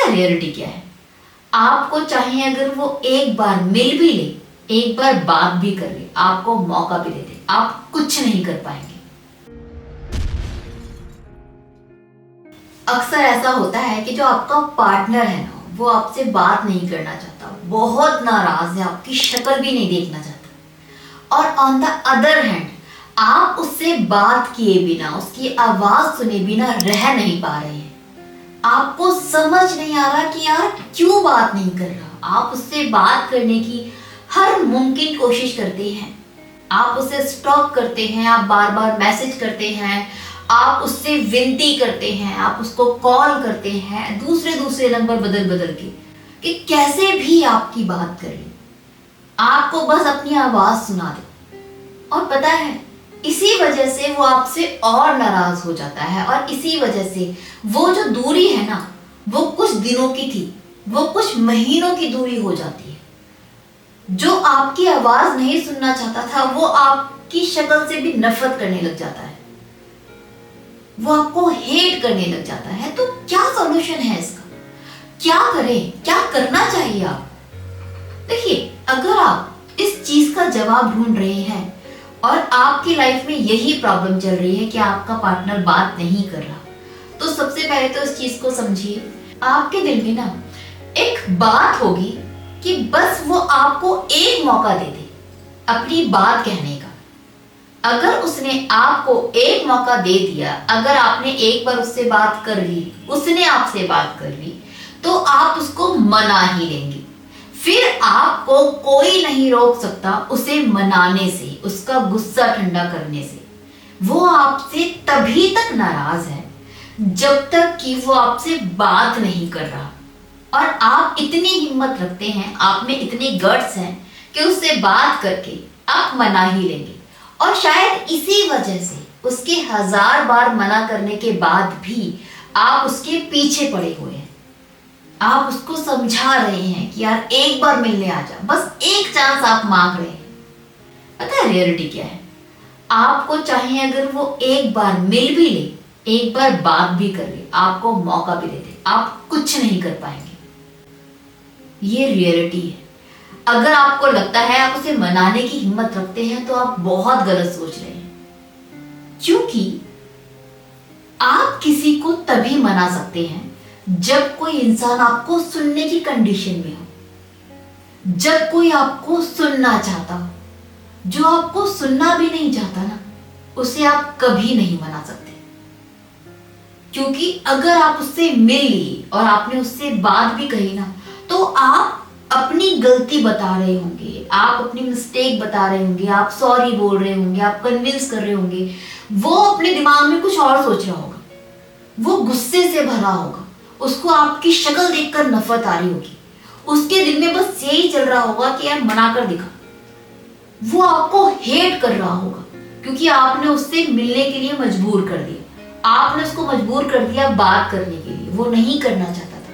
है रियलिटी क्या है? आपको चाहे अगर वो एक बार मिल भी ले, एक बार बात भी कर ले, आपको मौका भी दे दे, आप कुछ नहीं कर पाएंगे। अक्सर ऐसा होता है कि जो आपका पार्टनर है ना, वो आपसे बात नहीं करना चाहता, बहुत नाराज है, आपकी शक्ल भी नहीं देखना चाहता। और ऑन द अदर हैंड आप उससे बात किए बिना, उसकी आवाज सुने बिना रह नहीं पा रहे हैं। आपको समझ नहीं आ रहा कि यार क्यों बात नहीं कर रहा। आप उससे बात करने की हर मुमकिन कोशिश करते हैं, आप उसे स्टॉक करते हैं, आप बार बार मैसेज करते हैं, आप उससे विनती करते हैं, आप उसको कॉल करते हैं, दूसरे दूसरे नंबर बदल बदल के कि कैसे भी आपकी बात कर ले, आपको बस अपनी आवाज सुना दे। और पता है, इसी वजह से वो आपसे और नाराज हो जाता है, और इसी वजह से वो जो दूरी है ना, वो कुछ दिनों की थी, वो कुछ महीनों की दूरी हो जाती है। जो आपकी आवाज नहीं सुनना चाहता था, वो आपकी शक्ल से भी नफरत करने लग जाता है, वो आपको हेट करने लग जाता है। तो क्या सॉल्यूशन है इसका? क्या करें, क्या करना चाहिए? आप देखिए, अगर आप इस चीज का जवाब ढूंढ रहे हैं और आपकी लाइफ में यही प्रॉब्लम चल रही है कि आपका पार्टनर बात नहीं कर रहा, तो सबसे पहले तो इस चीज को समझिए, आपके दिल में ना एक बात होगी कि बस वो आपको एक मौका दे दे अपनी बात कहने का। अगर उसने आपको एक मौका दे दिया, अगर आपने एक बार उससे बात कर ली, उसने आपसे बात कर ली, तो आप उसको मना ही लेंगे। फिर आपको कोई नहीं रोक सकता उसे मनाने से, उसका गुस्सा ठंडा करने से। वो आपसे तभी तक नाराज है जब तक कि वो आपसे बात नहीं कर रहा। और आप इतनी हिम्मत रखते हैं, आप में इतनी गट्स हैं कि उससे बात करके आप मना ही लेंगे। और शायद इसी वजह से उसके 1000 बार मना करने के बाद भी आप उसके पीछे पड़े हुए हैं। आप उसको समझा रहे हैं कि यार एक बार मिलने आ जा, बस एक चांस आप मांग रहे हैं। पता है रियलिटी क्या है? आपको चाहे अगर वो एक बार मिल भी ले, एक बार बात भी कर ले, आपको मौका भी दे दे, आप कुछ नहीं कर पाएंगे। ये रियलिटी है। अगर आपको लगता है आप उसे मनाने की हिम्मत रखते हैं, तो आप बहुत गलत सोच रहे हैं। क्योंकि आप किसी को तभी मना सकते हैं जब कोई इंसान आपको सुनने की कंडीशन में हो, जब कोई आपको सुनना चाहता हो। जो आपको सुनना भी नहीं चाहता ना, उसे आप कभी नहीं मना सकते। क्योंकि अगर आप उससे मिल लिए और आपने उससे बात भी कही ना, तो आप अपनी गलती बता रहे होंगे, आप अपनी मिस्टेक बता रहे होंगे, आप सॉरी बोल रहे होंगे, आप कन्विंस कर रहे होंगे। वो अपने दिमाग में कुछ और सोच रहा होगा, वो गुस्से से भरा होगा, उसको आपकी शक्ल देखकर नफरत आ रही होगी, उसके दिल में बस यही चल रहा होगा कि यार मना कर दिखा। वो आपको हेट कर रहा होगा क्योंकि आपने उससे मिलने के लिए मजबूर कर दिया, आपने उसको मजबूर कर दिया बात करने के लिए। वो नहीं करना चाहता था,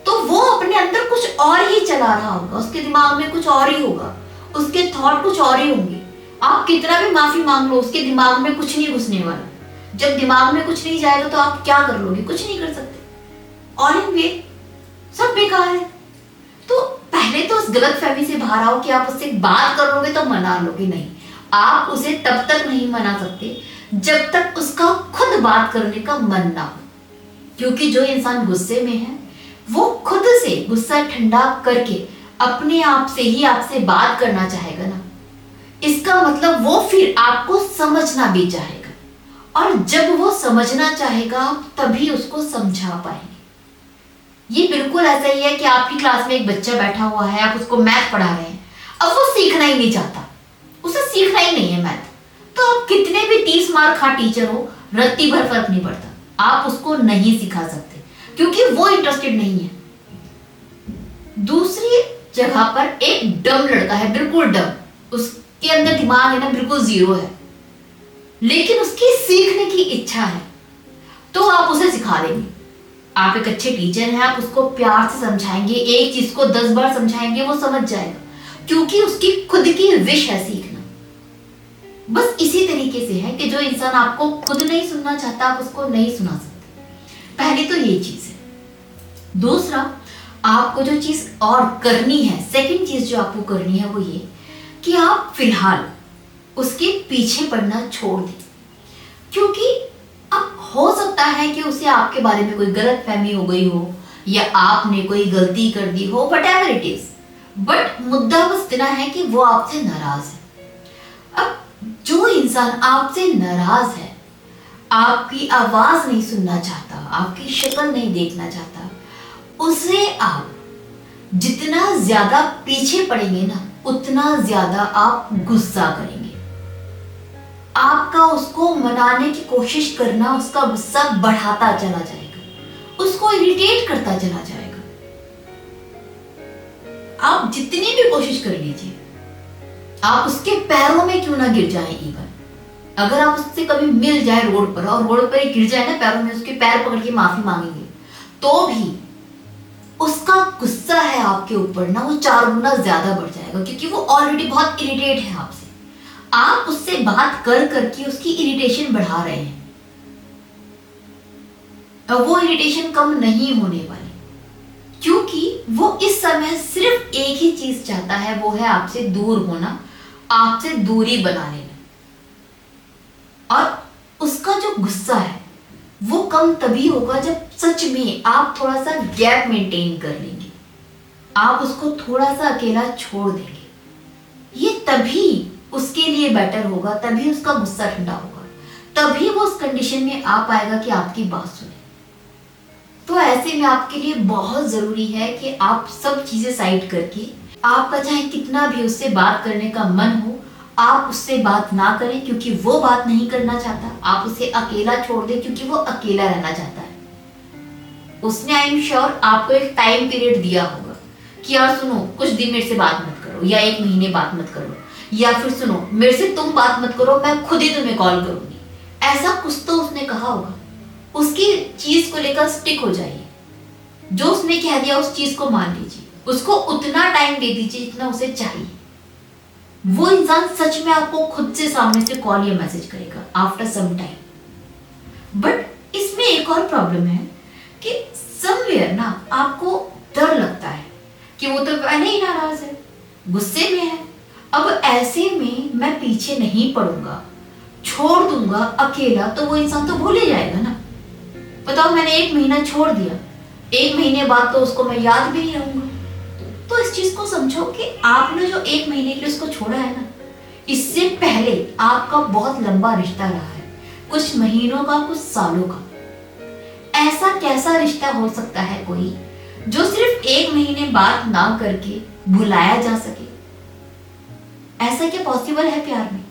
तो वो अपने अंदर कुछ और ही चला रहा होगा, उसके दिमाग में कुछ और ही होगा, उसके थॉट कुछ और ही होंगे। आप कितना भी माफी मांग लो, उसके दिमाग में कुछ नहीं घुसने वाला। जब दिमाग में कुछ नहीं जाएगा तो आप क्या कर लोगे? कुछ नहीं कर सकते। और इन वे सब बेकार है। तो पहले तो उस गलतफहमी से बाहर आओ कि आप उससे बात कर लोगे तो मना लोगे। नहीं, आप उसे तब तक नहीं मना सकते जब तक उसका खुद बात करने का मन ना हो। क्योंकि जो इंसान गुस्से में है, वो खुद से गुस्सा ठंडा करके अपने आप से ही आपसे बात करना चाहेगा ना। इसका मतलब वो फिर आपको समझना भी चाहेगा, और जब वो समझना चाहेगा आप तभी उसको समझा पाएंगे। ये बिल्कुल ऐसा ही है कि आपकी क्लास में एक बच्चा बैठा हुआ है, आप उसको मैथ पढ़ा रहे हैं, अब वो सीखना ही नहीं चाहता, उसे सीखना ही नहीं है मैथ। तो आप कितने भी 30 मार्क खा टीचर हो, रत्ती भर फर्क नहीं पड़ता, आप उसको नहीं सिखा सकते क्योंकि वो इंटरेस्टेड नहीं है। दूसरी जगह पर एक डम लड़का है, बिल्कुल डम, उसके अंदर दिमाग है ना बिल्कुल जीरो है, लेकिन उसकी सीखने की इच्छा है, तो आप उसे सिखा देंगे। आप एक अच्छे टीचर हैं, आप उसको प्यार से समझाएंगे, एक चीज को 10 बार समझाएंगे, वो समझ जाएगा क्योंकि उसकी खुद की विश है सीखना। बस इसी तरीके से है कि जो इंसान आपको खुद नहीं सुनना चाहता, आप उसको नहीं सुना सकते। पहले तो ये चीज है। दूसरा, आपको जो चीज और करनी है, सेकंड चीज जो आपको करनी है वो ये कि आप फिलहाल उसके पीछे पड़ना छोड़ दें। क्योंकि अब हो सकता है कि उसे आपके बारे में कोई गलत फहमी हो गई हो या आपने कोई गलती कर दी हो, व्हाटएवर इट इज, बट मुद्दा बस इतना है कि वो आपसे नाराज है। अब जो इंसान आपसे नाराज है, आपकी आवाज नहीं सुनना चाहता, आपकी शक्ल नहीं देखना चाहता, उसे आप जितना ज्यादा पीछे पड़ेंगे ना, उतना ज्यादा आप गुस्सा करेंगे। आपका उसको मनाने की कोशिश करना उसका गुस्सा बढ़ाता चला जाएगा, उसको इरिटेट करता चला जाएगा। आप जितनी भी कोशिश कर लीजिए, आप उसके पैरों में क्यों ना गिर जाए, इवन अगर आप उससे कभी मिल जाए रोड पर और रोड पर गिर जाए ना पैरों में, उसके पैर पकड़ के माफी मांगेंगे, तो भी उसका गुस्सा है आपके ऊपर ना, वो 4 गुना ज्यादा बढ़ जाएगा, क्योंकि वो ऑलरेडी बहुत इरिटेट है आपसे। आप उससे बात कर करके उसकी इरिटेशन बढ़ा रहे हैं, और वो इरिटेशन कम नहीं होने वाली, क्योंकि वो इस समय सिर्फ एक ही चीज चाहता है, वो है आपसे दूर होना, आपसे दूरी बना लेना। और उसका जो गुस्सा है वो कम तभी होगा जब सच में आप थोड़ा सा गैप मेंटेन कर लेंगे, आप उसको थोड़ा सा अकेला छोड़ देंगे। ये तभी उसके लिए बेटर होगा, तभी उसका गुस्सा ठंडा होगा, तभी वो उस कंडीशन में आ पाएगा कि आपकी बात सुने। तो ऐसे में आपके लिए बहुत जरूरी है कि आप सब चीजें साइड करके, आपका चाहे कितना भी उससे बात करने का मन हो, आप उससे बात ना करें क्योंकि वो बात नहीं करना चाहता, आप उसे अकेला छोड़ दें क्योंकि वो अकेला रहना चाहता है। उसने आई एम श्योर आपको एक टाइम पीरियड दिया होगा कि यार सुनो, कुछ दिन मेरे से बात मत करो, या 1 महीने बात मत करो, या फिर सुनो मेरे से तुम बात मत करो, मैं खुद ही तुम्हें कॉल करूंगी। ऐसा कुछ तो उसने कहा होगा। उसकी चीज को लेकर स्टिक हो जाइए, जो उसने कह दिया उस चीज को मान लीजिए, उसको उतना टाइम दे दीजिए जितना उसे चाहिए। वो इंसान सच में आपको खुद से सामने से कॉल या मैसेज करेगा आफ्टर सम टाइम। बट इसमें एक और प्रॉब्लम है कि समवेयर ना आपको डर लगता है कि वो तो पहले ही नाराज है, गुस्से में है, अब ऐसे में मैं पीछे नहीं पड़ूंगा, छोड़ दूंगा अकेला, तो वो इंसान तो भूल ही जाएगा ना। बताओ, मैंने 1 महीना छोड़ दिया, 1 महीने बाद तो उसको मैं याद भी नहीं रहूंगा। तो इस चीज को समझो कि आपने जो 1 महीने के लिए उसको छोड़ा है ना, इससे पहले आपका बहुत लंबा रिश्ता रहा है, कुछ महीनों का, कुछ सालों का। ऐसा कैसा रिश्ता हो सकता है कोई जो सिर्फ 1 महीने बात ना करके भुलाया जा सके? ऐसा क्या पॉसिबल है प्यार में?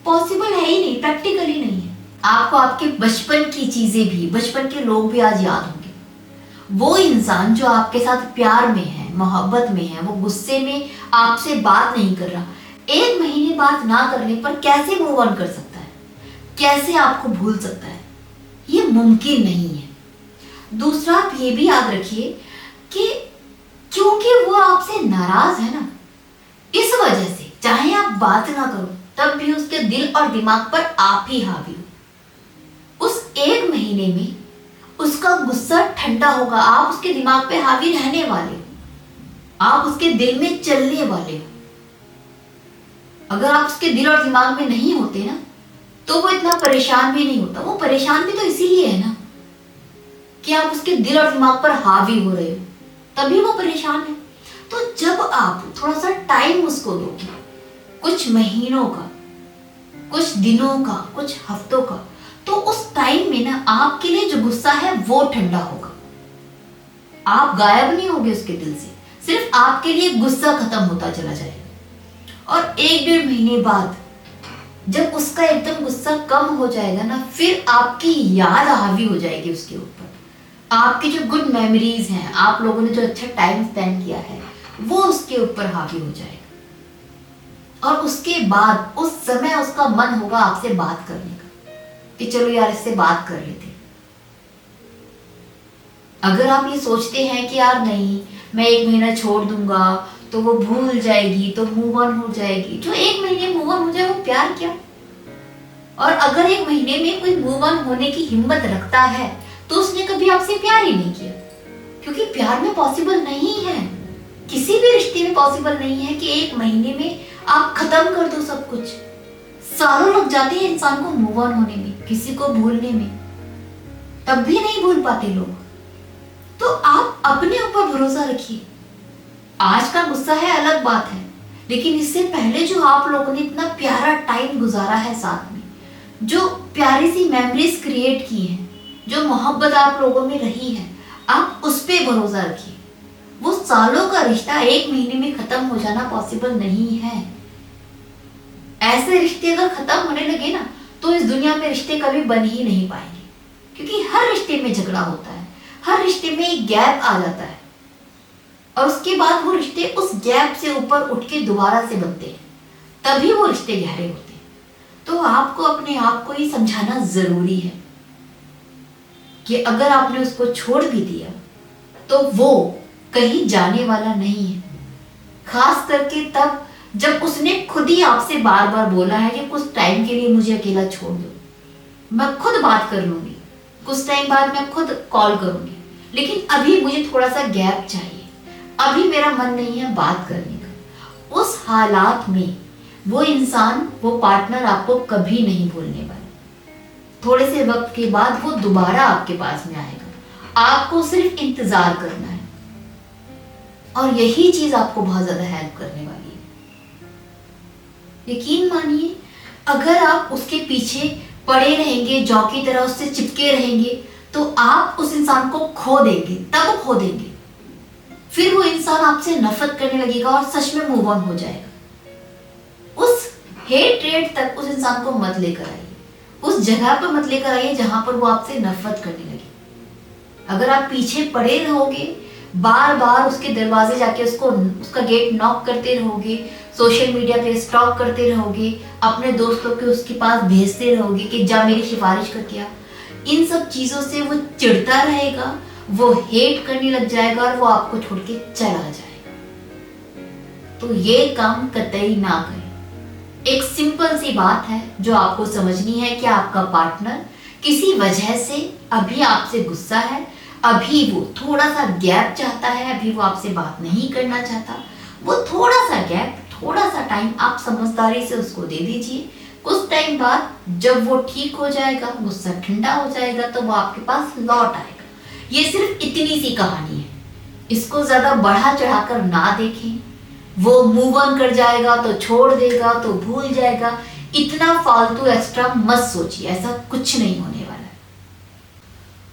पॉसिबल है ही नहीं, प्रैक्टिकली नहीं है। आपको आपके बचपन की चीजें भी, बचपन के लोग भी आज याद होंगे। वो इंसान जो आपके साथ प्यार में है, मोहब्बत में है, वो गुस्से में आपसे बात नहीं कर रहा, 1 महीने बात ना करने पर कैसे मूव ऑन कर सकता है? कैसे आपको भूल सकता है? ये मुमकिन नहीं है। दूसरा, आप ये भी याद रखिए कि क्योंकि वो आपसे नाराज है ना, इस वजह से चाहे आप बात ना करो तब भी उसके दिल और दिमाग पर आप ही हावी हो। उस 1 महीने में उसका गुस्सा ठंडा होगा, आप उसके दिमाग पे हावी रहने वाले हो, आप उसके दिल में चलने वाले हो। अगर आप उसके दिल और दिमाग में नहीं होते ना, तो वो इतना परेशान भी नहीं होता। वो परेशान भी तो इसीलिए है ना कि आप उसके दिल और दिमाग पर हावी हो रहे हो, तभी वो परेशान है। तो जब आप थोड़ा सा टाइम उसको दोगे, कुछ महीनों का, कुछ दिनों का, कुछ हफ्तों का, तो उस टाइम में ना आपके लिए जो गुस्सा है वो ठंडा होगा। आप गायब नहीं होगे उसके दिल से, सिर्फ आपके लिए गुस्सा खत्म होता चला जाएगा। और 1-1.5 महीने बाद जब उसका एकदम गुस्सा कम हो जाएगा ना, फिर आपकी याद हावी हो जाएगी उसके ऊपर। आपकी जो गुड मेमोरीज हैं, आप लोगों ने जो अच्छा टाइम स्पेंड किया है, वो उसके ऊपर हावी हो जाएगा। और उसके बाद उस समय उसका मन होगा आपसे बात करने का कि चलो यार इससे बात कर लेते। अगर आप ये सोचते हैं कि यार नहीं, मैं 1 महीना छोड़ दूंगा तो वो भूल जाएगी, तो मूव ऑन हो जाएगी, जो 1 महीने मूव ऑन हो जाए वो प्यार क्या? और अगर 1 महीने में कोई मूव ऑन होने की हिम्मत रखता है तो उसने कभी आपसे प्यार ही नहीं किया। क्योंकि प्यार में पॉसिबल नहीं है, किसी भी रिश्ते में पॉसिबल नहीं है कि 1 महीने में आप खत्म कर दो सब कुछ। सालों लग जाते हैं इंसान को मूव ऑन होने में, किसी को भूलने में, तब भी नहीं भूल पाते लोग। तो आप अपने ऊपर भरोसा रखिए। आज का गुस्सा है अलग बात है, लेकिन इससे पहले जो आप लोगों ने इतना प्यारा टाइम गुजारा है साथ में, जो प्यारी सी मेमोरीज क्रिएट की हैं, जो मोहब्बत आप लोगों में रही है, आप उस पे भरोसा रखिए। वो सालों का रिश्ता 1 महीने में खत्म हो जाना पॉसिबल नहीं है। ऐसे रिश्ते अगर खत्म होने लगे ना, तो इस दुनिया में रिश्ते कभी बन ही नहीं पाएंगे, क्योंकि हर रिश्ते में झगड़ा होता है, हर रिश्ते में एक गैप आ जाता है, और उसके बाद वो रिश्ते उस गैप से ऊपर उठ के दोबारा से बनते हैं, तभी वो रिश्ते गहरे होते हैं। तो आपको अपने आप को ये समझाना जरूरी है कि अगर आपने उसको छोड़ भी दिया तो वो कहीं जाने वाला नहीं है। खास करके तब जब उसने खुद ही आपसे बार बार बोला है कि कुछ टाइम के लिए मुझे अकेला छोड़ दो, मैं खुद बात कर लूंगी, कुछ टाइम बाद मैं खुद कॉल करूंगी, लेकिन अभी मुझे थोड़ा सा गैप चाहिए, अभी मेरा मन नहीं है बात करने का। उस हालात में वो इंसान, वो पार्टनर आपको कभी नहीं भूलने वाला। थोड़े से वक्त के बाद वो दोबारा आपके पास में आएगा, आपको सिर्फ इंतजार करना है, और यही चीज आपको बहुत ज्यादा हेल्प करने वाली है। यकीन मानिए, अगर आप उसके पीछे पड़े रहेंगे, जौ की तरह उससे चिपके रहेंगे, तो आप उस इंसान को खो देंगे, तब खो देंगे। फिर वो इंसान आपसे नफरत करने लगेगा और सच में मूव ऑन हो जाएगा। उस हेट रेट तक उस इंसान को मत लेकर आइए, उस जगह पर मत लेकर आइए जहां पर वो आपसे नफरत करने लगे। अगर आप पीछे पड़े रहोगे, बार बार उसके दरवाजे जाके उसका गेट नॉक करते रहोगे, सोशल मीडिया पे स्टॉक करते रहोगे, अपने दोस्तों के उसके पास भेजते रहोगे कि जा मेरी सिफारिश करके आ, इन सब चीजों से वो चिढ़ता रहेगा, वो हेट करने लग जाएगा और वो आपको छोड़ के चला जाएगा। तो ये काम कतई ना करें। एक सिंपल सी बात है जो आपको समझनी है कि आपका पार्टनर किसी वजह से अभी आपसे गुस्सा है, अभी वो थोड़ा सा गैप चाहता है, अभी वो आपसे बात नहीं करना चाहता। वो थोड़ा सा गैप, थोड़ा सा टाइम आप समझदारी से उसको दे दीजिए। कुछ टाइम बाद जब वो ठीक हो जाएगा, गुस्सा ठंडा हो जाएगा, तो वो आपके पास लौट आएगा। ये सिर्फ इतनी सी कहानी है, इसको ज्यादा बढ़ा चढ़ाकर ना देखें। वो मूव ऑन कर जाएगा तो छोड़ देगा तो भूल जाएगा, इतना फालतू एक्स्ट्रा मत सोचिए, ऐसा कुछ नहीं होने वाला है।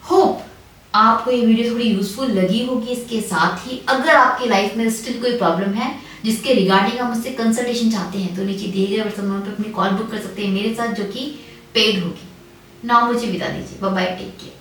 होप आपको ये वीडियो थोड़ी यूजफुल लगी होगी। इसके साथ ही अगर आपकी लाइफ में स्टिल कोई प्रॉब्लम है जिसके रिगार्डिंग आप मुझसे कंसल्टेशन चाहते हैं, तो नीचे दिए गए व्हाट्सएप नंबर पर अपनी कॉल बुक कर सकते हैं मेरे साथ, जो कि पेड होगी। नाउ मुझे विदा दीजिए, बाय बाय, टेक केयर।